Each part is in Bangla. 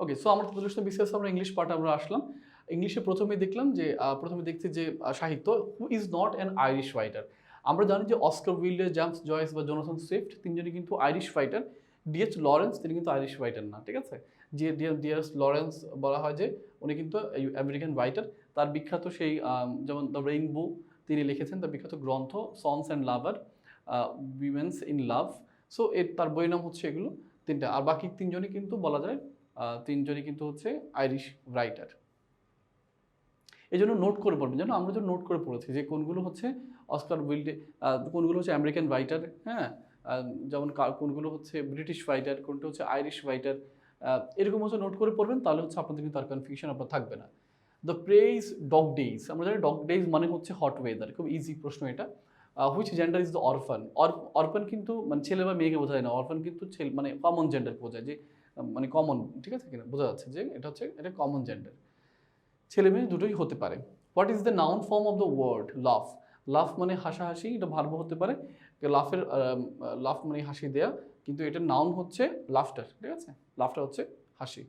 ওকে, সো আমরা চলে আসলাম বিসিএস, আমরা ইংলিশ পার্টে আমরা আসলাম। ইংলিশে প্রথমে দেখলাম যে প্রথমে দেখছি যে সাহিত্য, হু is not an Irish writer. আমরা জানি যে অস্কার উইল্ডে, জেমস জয়েস বা জোনাথন সুইফট তিনজনই কিন্তু আইরিশ রাইটার। ডিএস লরেন্স তিনি কিন্তু আইরিশ রাইটার না, ঠিক আছে। যে ডিএস লরেন্স বলা হয় যে উনি কিন্তু আমেরিকান রাইটার। তার বিখ্যাত সেই যেমন দ্য রেইনবো তিনি লিখেছেন, তার বিখ্যাত গ্রন্থ sons and lover, women's in love. So তার বইয়ের নাম হচ্ছে এগুলো তিনটা। আর বাকি তিনজনই কিন্তু বলা যায় তিনজনই কিন্তু হচ্ছে আইরিশ রাইটার। এই জন্য নোট করে পড়বেন, যেন আমরা যেন নোট করে পড়েছি যে কোনগুলো হচ্ছে অস্কার উইল্ডে, কোনগুলো হচ্ছে আমেরিকান রাইটার, হ্যাঁ, যেমন কোনগুলো হচ্ছে ব্রিটিশ রাইটার, কোনটা হচ্ছে আইরিশ রাইটার, এরকম হচ্ছে নোট করে পড়বেন, তাহলে হচ্ছে আপনাদের কিন্তু আর কনফিউশন আপনার থাকবে না। দ্য প্রেজ ডগ ডেইজ, আমরা জানি ডগ ডেইজ মানে হচ্ছে হট ওয়েদার, খুব ইজি প্রশ্ন এটা। Which gender is the অরফান? অরফান কিন্তু মানে ছেলে বা মেয়েকে বোঝায় না, অরফান কিন্তু ছেলে মানে কমন জেন্ডারকে বোঝায়, যে মানে কমন, ঠিক আছে কিনা, বোঝা যাচ্ছে যে এটা কমন জেন্ডার, ছেলে মেয়ে দুটোই হতে পারে। What is the noun form of the word laugh? Laugh মানে হাসাহাসি, এটা ভার্ব হতে পারে। লাফের লাফ মানে হাসি দেয়া, কিন্তু এটার নাউন হচ্ছে লাফটার, ঠিক আছে, লাফটার হচ্ছে হাসি।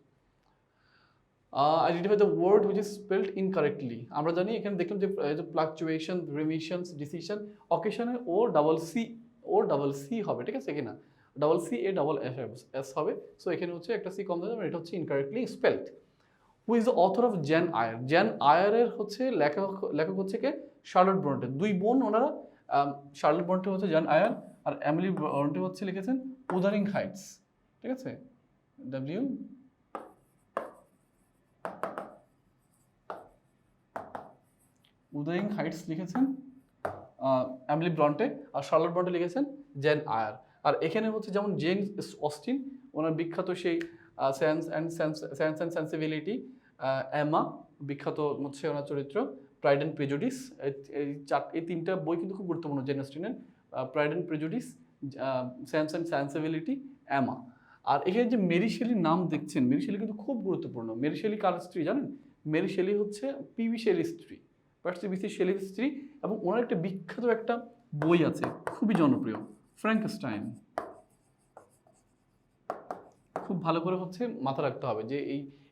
Identify the word which is spelled incorrectly. আমরা জানি এখানে দেখলাম যে ফ্লাকচুয়েশন, রিমিশনস, ডিসিশন, অকেশনে ডাবল সি হবে, ঠিক আছে কিনা, ডাবল সি এ ডাবল এস হবে। সো এখানে হচ্ছে একটা সি কম দেবে, এটা হচ্ছে incorrectly spelled. Who is the author of Jane Eyre? Jane আয়ারের হচ্ছে লেখক হচ্ছে কে? শার্লট ব্রন্টে। দুই বোন ওনারা, শার্লট ব্রন্টে হচ্ছে জেন আয়ার, আর এমিলি ব্রন্টে হচ্ছে লিখেছেন উদারিং হাইটস, ঠিক আছে, উদারিং হাইটস লিখেছেন এমিলি ব্রন্টে, আর শার্লট ব্রন্টে লিখেছেন জেন আয়ার। আর এখানে হচ্ছে যেমন জেন অস্টিন, ওনার বিখ্যাত সেই সেন্স অ্যান্ড সেন্সিবিলিটি, এমা বিখ্যাত হচ্ছে ওনার চরিত্র, প্রাইড অ্যান্ড প্রেজুডিস, এই তিনটা বই কিন্তু খুব গুরুত্বপূর্ণ জেন অস্টিনের, Pride and Prejudice, Sense and Sensibility, Emma. আর এখানে যে মেরি শেলির নাম দেখছেন, মেরি শেলি কিন্তু খুব গুরুত্বপূর্ণ। মেরি শেলি কার স্ত্রী জানেন? মেরি শেলি হচ্ছে পিবি শেলির স্ত্রী, বিসি শেলির স্ত্রী। এবং ওনার একটা বিখ্যাত একটা বই আছে, খুবই জনপ্রিয়, ফ্র্যাঙ্কেনস্টাইন। খুব ভালো করে হচ্ছে মাথা রাখতে হবে যে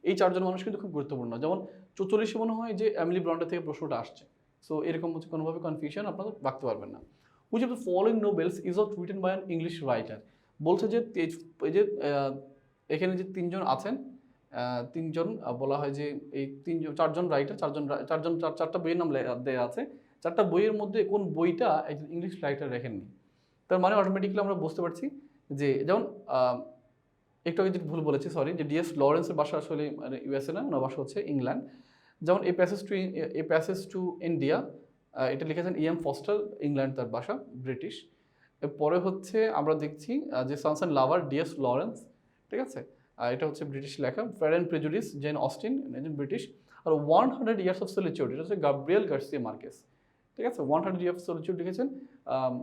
এই চারজন মানুষ কিন্তু খুব গুরুত্বপূর্ণ। যেমন 44 মনে হয় যে এমিলি ব্রন্টে থেকে প্রশ্নটা আসছে। সো এরকম হচ্ছে কোনোভাবে কনফিউশন আপনারা রাখতে পারবেন না। Which of the following novels is not written by an English writer? বলছে যে এই যে এখানে যে তিনজন আছেন, তিনজন বলা হয় যে এই চারজন রাইটার, চারটা বইয়ের নাম দেওয়া আছে। চারটা বইয়ের মধ্যে কোন বইটা একজন ইংলিশ রাইটার লেখেননি? তার মানে অটোমেটিক্যালি আমরা বুঝতে পারছি যে, যেমন একটু আগে যেটা ভুল বলেছি, সরি, যে ডিএস লরেন্সের বাসা আসলে ইউএসএ না, ওনার বাসা হচ্ছে ইংল্যান্ড। যেমন এ প্যাসেজ টু ইন্ডিয়া, এটা লিখেছেন ইএম ফস্টার, ইংল্যান্ড তার বাসা, ব্রিটিশ। এরপরে হচ্ছে আমরা দেখছি যে sons and lover, DS Lawrence, ঠিক আছে, এটা হচ্ছে ব্রিটিশ লেখা। Pride and prejudice, Jane Austen, British. আর 100 ইয়ার্স অফ সলিটিউড, এটা হচ্ছে গাব্রিয়েল গার্সিয়া মার্কেস, ঠিক আছে। 100 ইয়ার্স অফ সলিটিউড লিখেছেন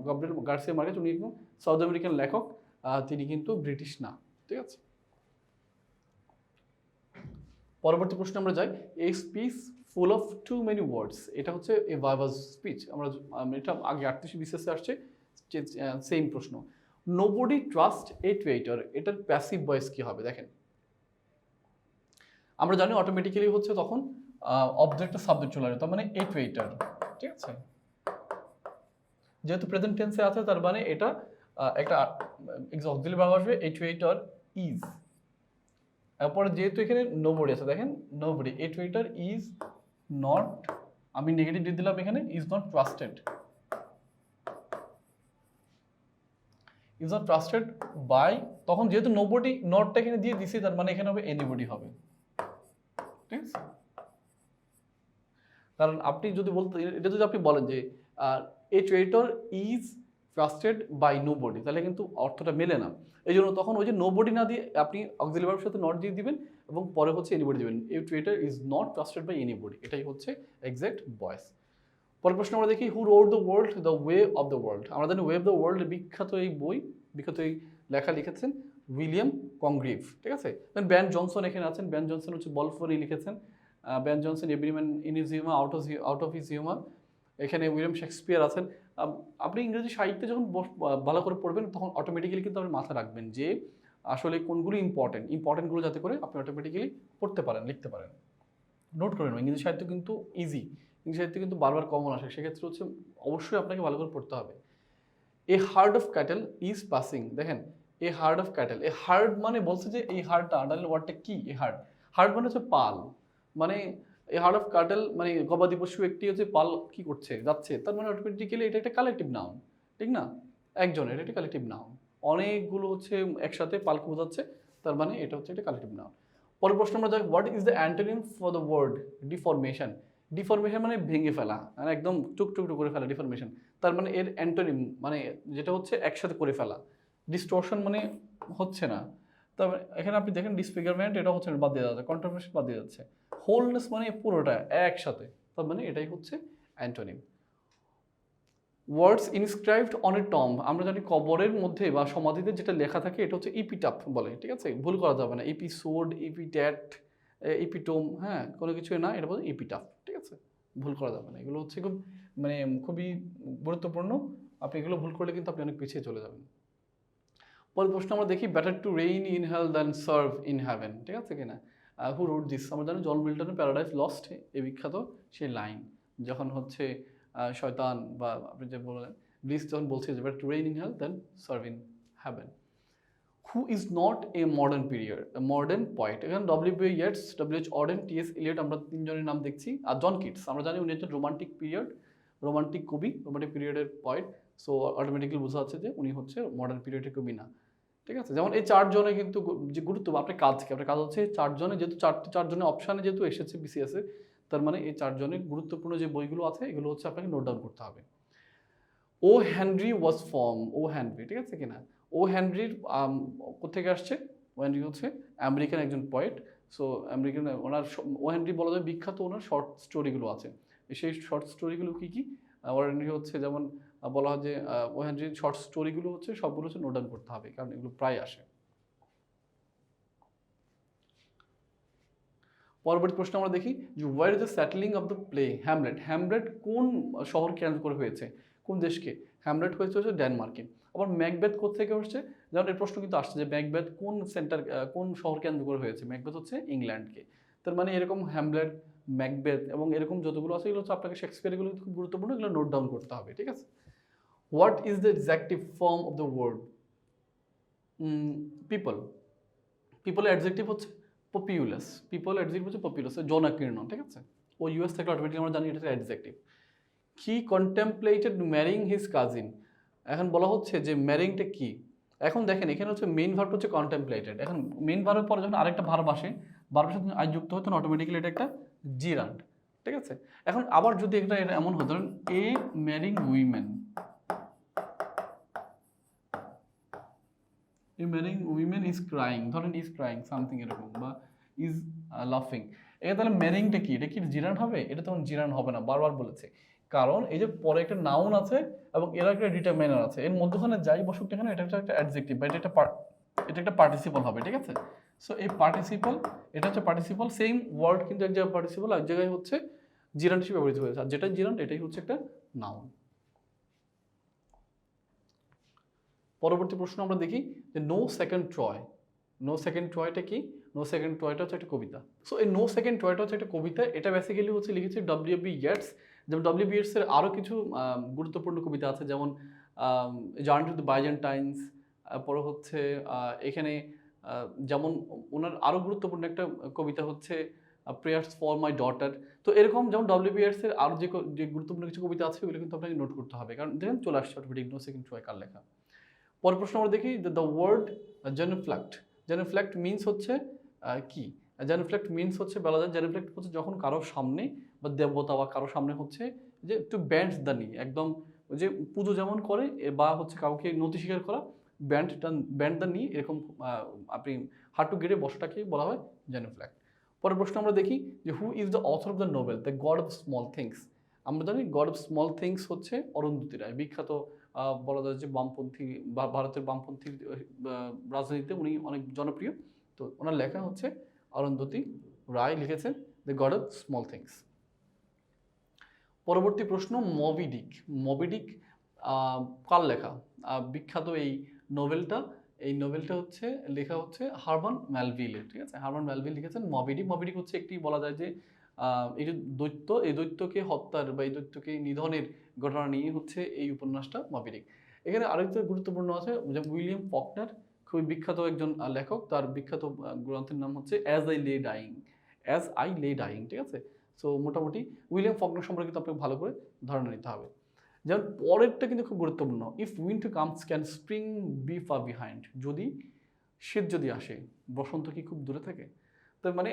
গাব্রিয়েল গার্সিয়া মার্কেস, উনি একদম সাউথ আমেরিকান লেখক, তিনি কিন্তু ব্রিটিশ না, ঠিক আছে। পরবর্তী প্রশ্নে আমরা যাই। A speech full of too many words, এটা হচ্ছে এ ভার্বাস স্পিচ। আমরা এটা আগে 38 বিসিএসে আসছে, সেম প্রশ্ন। নোবডি ট্রাস্ট এ টুইটার, এটার প্যাসিভ ভয়েস কি হবে? দেখেন, আমরা জানি অটোমেটিক্যালি হচ্ছে তখন অবজেক্ট সাবজেক্ট চলে আসে, তার মানে এ টুইটার, ঠিক আছে। যেহেতু প্রেজেন্ট টেন্সে আছে, তার মানে এটা একটা অক্সিলারি ভার্ব আসবে, এ টুইটার ইজ। তারপরে যেহেতু এখানে নোবডি আছে, দেখেন nobody, a Twitter is not, আমি নেগেটিভ দিয়ে দিলাম এখানে, is not trusted, is not trusted by, তখন যেহেতু নোবডি নটটা এখানে দিয়ে দিছি, তার মানে এখানে হবে এনিবডি হবে, ঠিক আছে। কারণ আপনি যদি বলতে, এটা যদি আপনি বলেন যে a Twitter is trusted by nobody, তাহলে কিন্তু অর্থটা মেলে না। এই জন্য তখন ওই যে নোবডি না দিয়ে আপনি অক্সিলারি ভার্বের সাথে নট দিয়ে দিবেন, এবং পরে হচ্ছে এনিবডি দিবেন। A Twitter is not trusted by anybody, এটাই হচ্ছে এক্সাক্ট ভয়েস। পরের প্রশ্ন আমরা দেখি, who wrote the world the way of the world? আমরা জানি ওয়ে অফ দ্য ওয়ার্ল্ড বিখ্যাত এই বই, বিখ্যাত এই লেখা লিখেছেন উইলিয়াম কংগ্রিভ, ঠিক আছে। দেন ব্যান জনসন এখানে আছেন, ব্যান জনসন হচ্ছে বলফরি লিখেছেন, Ben Johnson every man in his humour, out of his humour. এখানে উইলিয়াম শেক্সপিয়ার আছেন। আপনি ইংরেজি সাহিত্যে যখন ভালো করে পড়বেন, তখন অটোমেটিক্যালি কিন্তু আপনি মাথায় রাখবেন যে আসলে কোনগুলো ইম্পর্টেন্টগুলো যাতে করে আপনি অটোমেটিক্যালি পড়তে পারেন, লিখতে পারেন। নোট করে নেবেন। ইংরেজি সাহিত্য কিন্তু ইজি, ইংরেজি সাহিত্য কিন্তু বারবার কমন আসে, সেক্ষেত্রে হচ্ছে অবশ্যই আপনাকে ভালো করে পড়তে হবে। A herd of cattle is passing, দেখেন a herd of cattle, a herd মানে বলছে যে এই হার্ডটা, আন্ডারলাইন ওয়ার্ডটা কি, এ হার্ড, হার্ড মানে হচ্ছে পাল, মানে এ হার্ড অফ ক্যাটেল মানে গবাদি পশু একটি হচ্ছে পাল কি করছে, যাচ্ছে, তার মানে অটোমেটিক্যালি এটা একটা কালেকটিভ নাউন, ঠিক না? একজন, এটা একটা কালেকটিভ নাউন, অনেকগুলো হচ্ছে একসাথে পালকে বোঝাচ্ছে, তার মানে এটা হচ্ছে একটা কালেকটিভ নাউন। পরের প্রশ্ন আমরা যাই, what is the antonym for the word deformation? Deformation মানে ভেঙে ফেলা, মানে একদম টুকটুক করে ফেলা, ডিফরমেশন। তার মানে এর অ্যান্টোনিম মানে যেটা হচ্ছে একসাথে করে ফেলা। ডিস্টর্শন মানে হচ্ছে না, তবে এখানে আপনি দেখেন ডিসফিগারমেন্ট, এটা হচ্ছে না, বাদ দিয়ে যাচ্ছে, কন্ট্রামিনেশন বাদ দিয়ে যাচ্ছে। হোলনেস মানে পুরোটা একসাথে, তার মানে এটাই হচ্ছে antonym. Words inscribed on a tomb, আমরা জানি কবরের মধ্যে বা সমাধিতে যেটা লেখা থাকে এটা হচ্ছে ইপিটাফ বলে, ঠিক আছে? ভুল করা যাবে না, এপিসোড, ইপিট্যাট, ইপিটোম, হ্যাঁ কোনো কিছুই না, এটা বলে ইপিটাফ, ঠিক আছে? ভুল করা যাবে না, এগুলো হচ্ছে খুব মানে খুবই গুরুত্বপূর্ণ, আপনি এগুলো ভুল করলে কিন্তু আপনি অনেক পিছিয়ে চলে যাবেন। পরের প্রশ্ন আমরা দেখি, better to reign in hell than serve in heaven, ঠিক আছে কিনা? Who wrote this? আমরা জানি জন মিল্টনের প্যারাডাইস লস্ট, এই বিখ্যাত সেই লাইন, যখন হচ্ছে শয়তান বা আপনি যে বললেন ব্লিস যখন বলছে যে better to reign in hell than serve in heaven. Who is not a modern period, modern poet? এখানে W B. Yeats, W H. Auden, T S. Eliot, আমরা তিনজনের নাম দেখছি। আর জন কিটস, আমরা জানি উনি হচ্ছেন রোমান্টিক পিরিয়ড, রোমান্টিক কবি, রোমান্টিক পিরিয়ডের পয়েট, সো অটোমেটিক্যালি বোঝা যাচ্ছে যে উনি হচ্ছে মডার্ন পিরিয়ডের কবি না, ঠিক আছে? যেমন এই চারজনে কিন্তু যে গুরুত্ব, আপনার কাজ হচ্ছে চারজনে, যেহেতু চারজনের অপশানে যেহেতু এসেছে বিসিএস এ, তার মানে এই চারজনের গুরুত্বপূর্ণ যে বইগুলো আছে এগুলো হচ্ছে আপনাকে নোট ডাউন করতে হবে। O Henry was from, O Henry, ঠিক আছে কিনা? ও হেনরির কোথেকে আসছে? ও হেনরি হচ্ছে আমেরিকান একজন পয়েট, সো আমেরিকান, ওনার ও হেনরি বলা যায় বিখ্যাত, ওনার শর্ট স্টোরিগুলো আছে, সেই শর্ট স্টোরিগুলো কী কী? ও হেনরি হচ্ছে যেমন বলা হয় যে ও হেনরির শর্ট স্টোরিগুলো হচ্ছে সবগুলো হচ্ছে নোট ডাউন করতে হবে, কারণ এগুলো প্রায় আসে। পরবর্তী প্রশ্ন আমরা দেখি যে where is the setting of the play Hamlet? Hamlet কোন শহর কেন্দ্র করে হয়েছে, কোন দেশকে? হ্যামলেট হয়েছে হচ্ছে ডেনমার্কে। আবার ম্যাকবেথ কোত্থেকে হচ্ছে? যেমন এর প্রশ্ন কিন্তু আসছে যে ম্যাকবেথ কোন শহর কেন্দ্র করে হয়েছে? ম্যাকবেথ হচ্ছে ইংল্যান্ডকে। তার মানে এরকম হ্যামলেট, ম্যাকবেথ এবং এরকম যতগুলো আছে এগুলো হচ্ছে আপনাকে শেক্সপিয়ার, এগুলো খুব গুরুত্বপূর্ণ, এগুলো নোট ডাউন করতে হবে, ঠিক আছে? What is the adjective form of the word people? পিপলের অ্যাডজেক্টিভ হচ্ছে পপুলাস, পিপল অ্যাডজেক্টিভ হচ্ছে পপুলাস, জনাকীর্ণ, ঠিক আছে? ও ইউএস থেকে অটোমেটিক আমরা জানি এটা adjective. He contemplated marrying his cousin, এখন বলা হচ্ছে যে ম্যারিংটা কি? এখন দেখেন এখানে হচ্ছে মেইন ভার্ব হচ্ছে কন্টেম্পলেটেড, এখন মেইন ভার্বের পরে যখন আরেকটা ভার্ব আসে, ভার্বের সাথে আই যুক্ত হয় তখন অটোমেটিক্যালি এটা একটা জিরান্ড, ঠিক আছে? এখন আবার যদি এটা এমন হয়, ধরেন a marrying women, marrying women is crying, ধরেন ইজ ক্রাইং সামথিং এরকম, বা ইজ লাফিং, এটা তাহলে ম্যারিংটা কি? এটা কি জিরান হবে? এটা তখন জিরান হবে না, বারবার বলেছে, কারণ এই যে পরে একটা নাউন আছে এবং এর একটা ডিটারমিনার আছে, এর মধ্যখানে যাই বসুক এখানে এটা একটা অ্যাডজেক্টিভ বা এটা একটা পার্টিসিপল হবে, ঠিক আছে? সো এই পার্টিসিপল, এটা হচ্ছে পার্টিসিপল, সেম ওয়ার্ড কিন্তু এক জায়গায় পার্টিসিপল, এক জায়গায় হচ্ছে জিরান হিসেবে ব্যবহৃত হয়েছে, আর যেটা জিরান এটাই হচ্ছে একটা নাউন। পরবর্তী প্রশ্ন আমরা দেখি যে No Second Troy, no second ট্রয়টা কি? নো সেকেন্ড ট্রয়টা হচ্ছে একটা কবিতা। সো এই নো সেকেন্ড ট্রয়টা হচ্ছে একটা কবিতা, এটা বেসিক্যালি হচ্ছে লিখেছে ডব্লিউ.বি. ইয়েটস। যেমন ডব্লিউ.বি. ইয়েটসের আরও কিছু গুরুত্বপূর্ণ কবিতা আছে, যেমন জার্নি টু দ্য বাইজেন্টাইন্স, পরে হচ্ছে এখানে যেমন ওনার আরও গুরুত্বপূর্ণ একটা কবিতা হচ্ছে প্রেয়ার্স ফর মাই ডটার। তো এরকম যেমন ডব্লিউ.বি. ইয়েটসের আরও যে গুরুত্বপূর্ণ কিছু কবিতা আছে ওগুলো কিন্তু আপনাকে নোট করতে হবে, কারণ দেখেন চলে আসছে অটোমেটিক নো সেকেন্ড ট্রয় কার লেখা। পরের প্রশ্ন আমরা দেখি দ্য ওয়ার্ড জেনুফ্ল্যাক্ট, জেনুফ্ল্যাক্ট মিনস হচ্ছে কি? জেনুফ্ল্যাক্ট মিনস হচ্ছে বলা যায়, জেনুফ্ল্যাক্ট হচ্ছে যখন কারো সামনে বা দেবতা বা কারো সামনে হচ্ছে যে টু ব্যান্ড দ্য নি, একদম ওই যে পুজো যেমন করে বা হচ্ছে কাউকে নতি স্বীকার করা, ব্যান্ড দ্য নি, এরকম আপনি হাঁটু গেড়ে বসাটাকে বলা হয় জেনুফ্ল্যাক্ট। পরের প্রশ্ন আমরা দেখি যে who is the author of the Nobel the god of small things? আমরা জানি গড অফ স্মল থিংস হচ্ছে অরুন্ধতী রায়, বিখ্যাত বলা যায় যে বামপন্থী বা ভারতের বামপন্থী রাজনীতিতে উনি অনেক জনপ্রিয়, তো ওনার লেখা হচ্ছে অরুন্ধতী রায় লিখেছেন the god of small things. পরবর্তী প্রশ্ন মবি ডিক, মবি ডিক কার লেখা? বিখ্যাত এই নোভেলটা এই নোবেলটা হচ্ছে লেখা হচ্ছে হারমান ম্যালভিলে, ঠিক আছে? হারমান ম্যালভিল লিখেছেন মবিডিক। মবিডিক হচ্ছে একটি বলা যায় যে এই যে দৈত্য, এই দৈত্যকে হত্যার বা এই দৈত্যকে নিধনের ঘটনা নিয়ে হচ্ছে এই উপন্যাসটা মবিডিক। এখানে আরেকটা গুরুত্বপূর্ণ আছে যে উইলিয়াম ফকনার, খুবই বিখ্যাত একজন লেখক, তার বিখ্যাত গ্রন্থের নাম হচ্ছে অ্যাজ আই লে ডাইং, অ্যাজ আই লে ডাইং, ঠিক আছে? সো মোটামুটি উইলিয়াম ফকনার সম্পর্কে কিন্তু আপনাকে ভালো করে ধারণা নিতে হবে। যেমন পরেরটা কিন্তু খুব গুরুত্বপূর্ণ, if winter comes can spring be far behind, যদি শীত যদি আসে বসন্ত কি খুব দূরে থাকে? তার মানে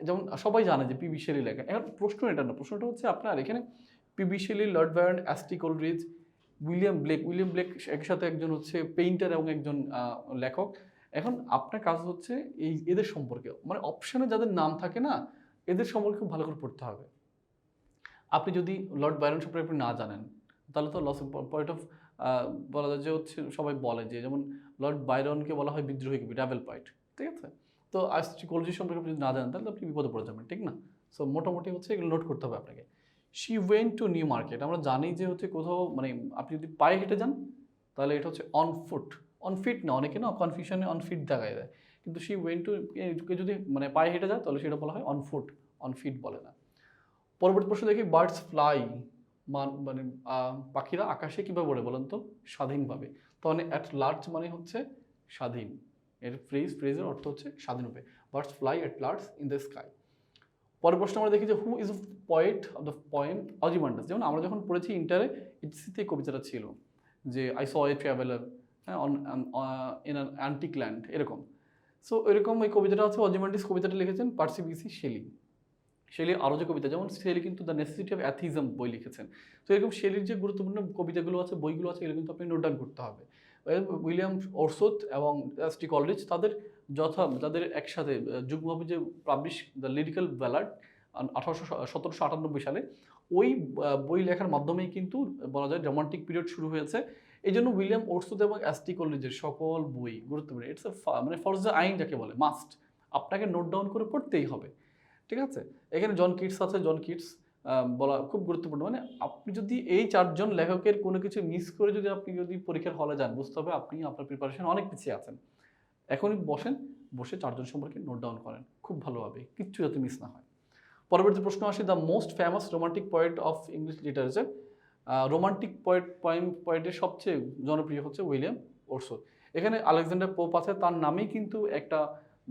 যেমন সবাই জানে যে পিবি শেলি লেখা, এখন প্রশ্ন এটা না, প্রশ্নটা হচ্ছে আপনার এখানে PB Shelley, Lord Byron, ST Coleridge, William Blake. William Blake একই সাথে একজন হচ্ছে পেইন্টার এবং একজন লেখক। এখন আপনার কাজ হচ্ছে এই এদের সম্পর্কে, মানে অপশানে যাদের নাম থাকে না, এদের সম্পর্কে খুব ভালো করে পড়তে হবে। আপনি যদি লর্ড বায়রন সম্পর্কে আপনি না জানেন, তাহলে তো লস পয়েন্ট অফ বলা যায় যে হচ্ছে, সবাই বলে যে যেমন লর্ড বায়রনকে বলা হয় বিদ্রোহী কবি, রেবেল পয়েন্ট, ঠিক আছে? তো আইসিকোলজি সম্পর্কে আপনি যদি না জানেন তাহলে আপনি বিপদে পড়ে যাবেন, ঠিক না? সো মোটামুটি হচ্ছে এগুলো নোট করতে হবে আপনাকে। She went to new market, আমরা জানি যে হচ্ছে কোথাও, মানে আপনি যদি পায়ে হেঁটে যান তাহলে এটা হচ্ছে অন ফুট, অন ফিট না, অনেকে না কনফিউশনে অন ফিট দেখায় দেয়, কিন্তু শি ওয়েন্ট টু যদি মানে পায়ে হেঁটে যায় তাহলে সেটা বলা হয় অন ফুট, অন ফিট বলে না। পরবর্তী প্রশ্ন দেখি, বার্ডস ফ্লাই মানে পাখিরা আকাশে কীভাবে ওড়ে বলেন তো? স্বাধীনভাবে। তাহলে অ্যাট লার্জ মানে হচ্ছে স্বাধীন, এর ফ্রেজের অর্থ হচ্ছে স্বাধীনভাবে। Birds fly at large in the sky. পরের প্রশ্ন আমরা দেখি যে who is poet of the poem Ozymandias. যেমন আমরা যখন পড়েছি ইন্টারে, এইচসিতে কবিতাটা ছিল যে আই স এ ট্রাভেলার, হ্যাঁ, on in an antique land, এরকম। সো এরকম এই কবিতাটা হচ্ছে অজিমান্ডিস কবিতাটা লিখেছেন পার্সি বিসি শেলি। শেলির আরও যে কবিতা, যেমন শেলি কিন্তু দ্য নেসেসিটি অফ অ্যাথিজম বই লিখেছেন। তো এরকম শেলির যে গুরুত্বপূর্ণ কবিতাগুলো আছে, বইগুলো আছে, এগুলো কিন্তু আপনি নোট ডাউন করতে হবে। উইলিয়াম ওরসুথ এবং এস টি কলরিজ তাদের একসাথে যুগ্মভাবে যে পাবলিশ দ্য লিরিক্যাল ব্যালাড 1798 সালে, ওই বই লেখার মাধ্যমেই কিন্তু বলা যায় রোমান্টিক পিরিয়ড শুরু হয়েছে। এই জন্য উইলিয়াম ওরসুথ এবং এস টি কলরিজের সকল বই গুরুত্বপূর্ণ। ইটস মানে ফরজে আইন যাকে বলে, মাস্ট, আপনাকে নোট ডাউন করে পড়তেই হবে, ঠিক আছে? এখানে জন কিটস আছে, জন কিটস বলা খুব গুরুত্বপূর্ণ। মানে আপনি যদি এই 4 জন লেখকের কোনো কিছু মিস করে আপনি পরীক্ষার হলে যান, বুঝতে হবে আপনি আপনার প্রিপারেশন অনেক পিছিয়ে আছেন। এখনই বসে 4 জন সম্পর্কে নোট ডাউন করেন খুব ভালোভাবে, কিচ্ছু যাতে মিস না হয়। পরবর্তী প্রশ্ন আসে, the most famous romantic poet of English literature. Romantic পোয়েটের সবচেয়ে জনপ্রিয় হচ্ছে উইলিয়াম ওরসুথ। এখানে আলেকজান্ডার পোপ আছে, তার নামেই কিন্তু একটা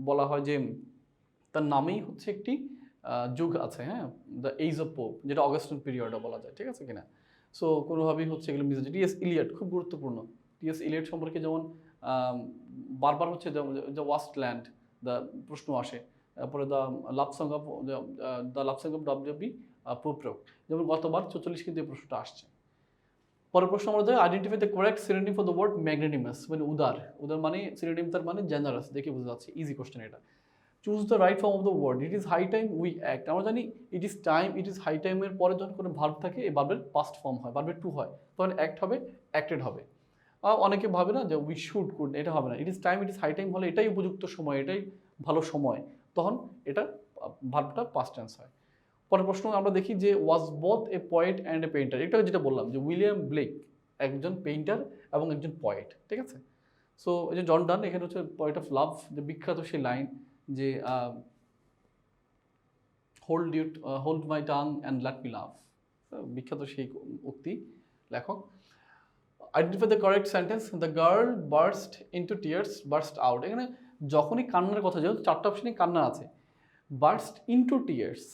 বলা হয় যে তার নামেই হচ্ছে একটি যুগ আছে, হ্যাঁ, দ্য এজ অফ পোপ, যেটা অগাস্টিন পিরিয়ডও বলা যায়, ঠিক আছে কিনা? সো কোনোভাবেই হচ্ছে এগুলো মিস হচ্ছে। টিএস ইলিয়ট খুব গুরুত্বপূর্ণ। টিএস ইলিয়ট সম্পর্কে যেমন বারবার হচ্ছে দ্য ওয়াস্ট ল্যান্ড দ্য প্রশ্ন আসে। তারপরে দ্য লাভ সং অফ ডব্লিউ.বি. পোপ্রক, যেমন গতবার 44 কিন্তু এই প্রশ্নটা আসছে। পরের প্রশ্ন আমরা যাই, identify the correct synonym for the word magnanimous, মানে উদার। উদার মানে সিনোনিম, তার মানে জেনারাস, দেখে বোঝা যাচ্ছে, ইজি কোশ্চেন এটা। Choose the right form of the word, it is high time we act. আমরা জানি it is time, it is high টাইমের পরে যখন কোনো ভার্ব থাকে, এই ভার্বের পাস্ট ফর্ম হয়, ভার্বের টু হয়, তখন অ্যাক্ট হবে, অ্যাক্টেড হবে। অনেকে ভাবে না যে উই শুড কুড, এটা হবে না। It is time, it is high time হলে এটাই উপযুক্ত সময়, এটাই ভালো সময়, তখন এটা ভার্বটা পাস্ট টেন্স হয়। পরের প্রশ্ন আমরা দেখি যে ওয়াজ both a poet and a painter. এটা যেটা বললাম যে উইলিয়াম ব্লেক একজন পেইন্টার এবং একজন পয়েট, ঠিক আছে? সো এই যে জন ডান, এখানে হচ্ছে পয়েট অফ লাভ, যে বিখ্যাত সেই লাইন যে hold my tongue and let me লাভ, বিখ্যাত সেই উক্তি লেখক। Identify the correct sentence, the girl burst into tears burst out. এখানে যখনই কান্নার কথা, যেহেতু 4টা অপশনে কান্না আছে, বার্স্ট ইন্টু টিয়ার্স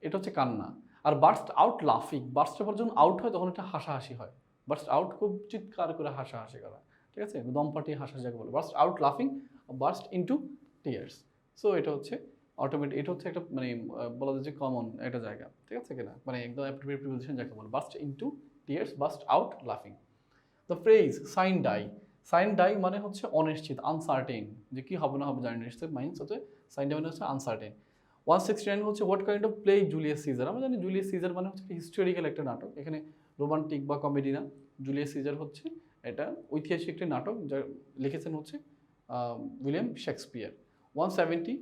এটা হচ্ছে কান্না, আর বার্স্ট আউট লাফিং, বার্স্টের পর যখন আউট হয় তখন এটা হাসাহাসি হয়। বার্স্ট আউট খুব চিৎকার করে হাসাহাসি করা, ঠিক আছে, দম পাটিয়ে হাসাহাসি যাকে বলে। বার্স্ট আউট লাফিং, বার্স্ট ইন্টু টিয়ার্স। সো এটা হচ্ছে অটোমেটিক, এটা হচ্ছে একটা মানে বলা যায় যে কমন একটা জায়গা, ঠিক আছে কিনা, মানে একদম অ্যাপ্রোপ্রিয়েট প্রিপোজিশন যাকে বলে, burst into tears, burst out লাফিং। The phrase sine die, sine die মানে হচ্ছে অনিশ্চিত, আনসার্টেন, যে কি হবে না হবে জানি না, মাইন্স হচ্ছে সাইন ডাই মানে হচ্ছে আনসার্টেন। 169 হচ্ছে what kind of play Julius Caesar. আমরা জানি জুলিয়াস সিজার মানে হচ্ছে হিস্টোরিক্যাল একটা নাটক, এখানে রোমান্টিক বা কমেডি না। জুলিয়াস সিজার হচ্ছে এটা ঐতিহাসিক একটি নাটক, যা লিখেছেন হচ্ছে William Shakespeare. 170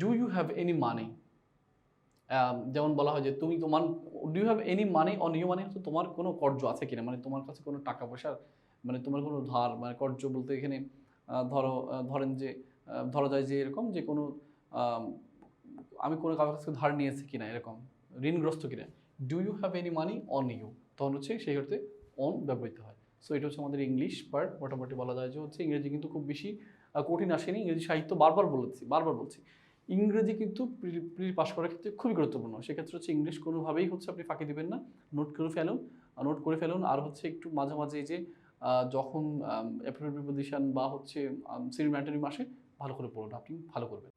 do you have any money, যেমন বলা হয় যে তুমি তোমার, do you have any money on you, মানে হচ্ছে তোমার কোনো কর্জ আছে কিনা, মানে তোমার কাছে কোনো টাকা পয়সা, মানে তোমার কোনো ধার, মানে কর্জ বলতে এখানে ধরেন যে ধরা যায় যে এরকম যে কোনো আমি কোনো কারোর কাছ থেকে ধার নিয়েছি কিনা, এরকম ঋণগ্রস্ত কিনা, do you have any money on you, তখন হচ্ছে সেই অর্থে অন ব্যবহৃত হয়। সো এটা হচ্ছে আমাদের ইংলিশ পার্ট। মোটামুটি বলা যায় যে হচ্ছে ইংরেজি কিন্তু খুব বেশি কঠিন আসেনি। ইংরেজি সাহিত্য বারবার বলছি ইংরেজি কিন্তু প্রি পাস করার ক্ষেত্রে খুবই গুরুত্বপূর্ণ। সেক্ষেত্রে হচ্ছে ইংলিশ কোনোভাবেই হচ্ছে আপনি ফাঁকি দিবেন না, নোট করে ফেলুন। আর হচ্ছে একটু মাঝে মাঝে এই যে যখন অ্যাফার্মেটিভ প্রিপোজিশন বা হচ্ছে সিরিয়াল ম্যাটারি মাসে ভালো করে পড়ুন, আপনি ভালো করবেন।